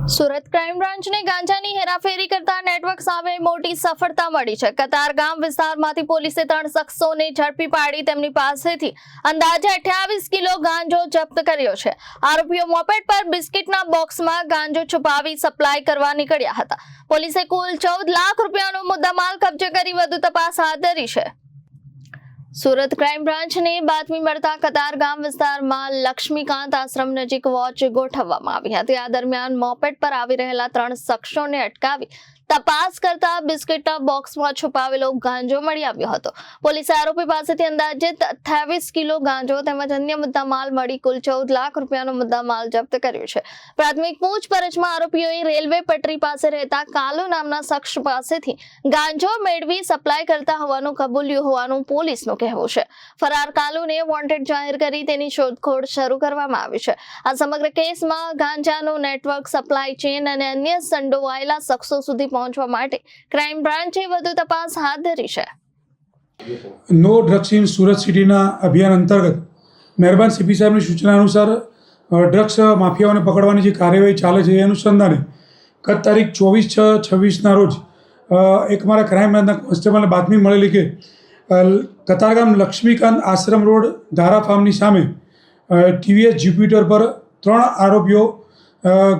Surat crime બ્રાન્ચને ગાંજાની હેરાફેરી કરતા network સામે મોટી સફળતા મળી છે। કતારગામ વિસ્તારમાંથી પોલીસે 3 શખ્સોને ઝડપી પાડી તેમની પાસેથી અંદાજે 28 કિલો ગાંજો જપ્ત કર્યો છે। આરોપીઓ મોપેડ પર બિસ્કિટના બોક્સમાં ગાંજો છુપાવી સપ્લાય કરવા નીકળ્યા હતા। પોલીસે કુલ 14 લાખ રૂપિયાનો મુદ્દામાલ કબજે કરી વધુ તપાસ હાથ ધરી છે। સુરત ક્રાઇમ બ્રાન્ચને બાતમી મળતા કતારગામ વિસ્તારમાં લક્ષ્મીકાંત આશ્રમ નજીક વોચ ગોઠવવામાં આવી હતી। આ દરમિયાન મોપેડ પર આવી રહેલા 3 શખ્સોને અટકાવી તપાસ કરતા બિસ્કિટના બોક્સમાં છુપાવેલો ગાંજો મળી આવ્યો હતો। પોલીસે આરોપી પાસેથી અંદાજે 28 કિલો ગાંજો તેમજ અન્ય મુદ્દામાલ મળી કુલ 14 લાખ રૂપિયાનો મુદ્દામાલ જપ્ત કર્યો છે। પ્રાથમિક પૂછપરછમાં આરોપીઓએ રેલવે પટરી પાસે રહેતા કાલુ નામના શખ્સ પાસેથી ગાંજો મેળવી સપ્લાય કરતા હોવાનું કબૂલ્યું હોવાનું પોલીસનું કહેવું છે। ફરાર કાલુને વોન્ટેડ જાહેર કરી તેની શોધખોળ શરૂ કરવામાં આવી છે। આ સમગ્ર કેસમાં ગાંજાનું નેટવર્ક, સપ્લાય ચેન અને અન્ય સંડોવાયેલા શખ્સો સુધી પહોંચવા માટે ક્રાઇમ બ્રાન્ચે વધુ તપાસ હાથ ધરી છે। નો ડ્રગ્સ ઇન સુરત સિટીના અભિયાન અંતર્ગત મહેરબાન સીપી સાહેબની સૂચના અનુસાર ડ્રગ્સ માફિયાઓને પકડવાની જે કાર્યવાહી ચાલે છે એ અનુસંધાને ગત તારીખ 24/6/26ના રોજ એક મારા ક્રાઇમ બ્રાન્ચના કોન્સ્ટેબલને બાતમી મળેલી કે કતારગામ લક્ષ્મીકાંત આશ્રમ રોડ ધારા ફાર્મની સામે ટીવીએસ જ્યુપિટર પર 3 આરોપીઓ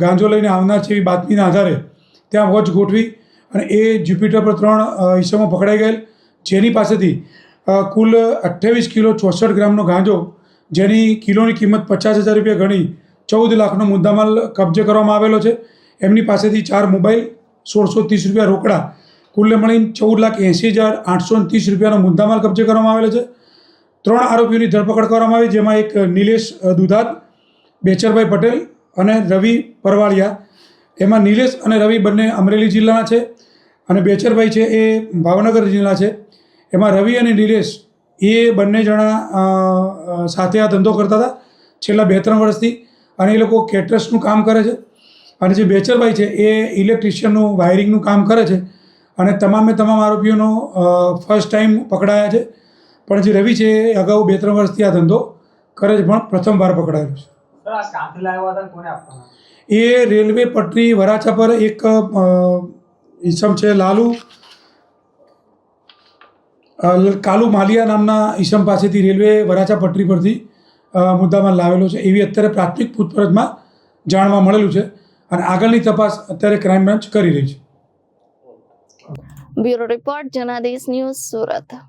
ગાંજો લઈને આવનાર છે એવી બાતમીના આધારે ત્યાં વોચ ગોઠવી અને એ જ્યુપિટર પર 3 ઈસમો પકડાઈ ગયેલ, જેની પાસેથી કુલ 28 કિલો 64 ગ્રામનો ગાંજો, જેની કિલોની કિંમત 50,000 રૂપિયા ગણી 14 લાખનો મુદ્દામાલ કબજે કરવામાં આવેલો છે। એમની પાસેથી 4 મોબાઈલ, 1630 રૂપિયા રોકડા, કુલ્લે મળીને 14,80,830 રૂપિયાનો મુદ્દામાલ કબજે કરવામાં આવેલો છે। 3 આરોપીઓની ધરપકડ કરવામાં આવી, જેમાં એક નિલેશ દુધાત, બેચરભાઈ પટેલ અને રવિ પરવાળિયા। એમાં નિલેશ અને રવિ બંને અમરેલી જિલ્લાના છે અને બેચરભાઈ છે એ ભાવનગર જિલ્લા છે। એમાં રવિ અને નિલેશ એ બંને જણા સાથે આ ધંધો કરતા હતા છેલ્લા 2-3 વર્ષથી અને એ લોકો કેટરર્સનું કામ કરે છે। અને જે બેચરભાઈ છે એ ઇલેક્ટ્રિશિયનનું વાયરિંગનું કામ કરે છે અને તમામ આરોપીઓનો ફર્સ્ટ ટાઈમ પકડાયા છે। પણ જે રવિ છે એ અગાઉ 2-3 વર્ષથી આ ધંધો કરે છે, પણ પ્રથમવાર પકડાયેલો છે। એ રેલવે પટરી વરાછા પર એક ઈસમ છે કાલુ માલિયા નામના ઈસમ પાસેથી રેલવે વરાછા પટરી પરથી મુદ્દામાલ લાવેલો છે એવી અત્યારે પ્રાથમિક પૂછપરછમાં જાણવા મળેલું છે અને આગળની તપાસ અત્યારે ક્રાઇમ બ્રાન્ચ કરી રહી છે। Bureau report Janadesh news, Surat.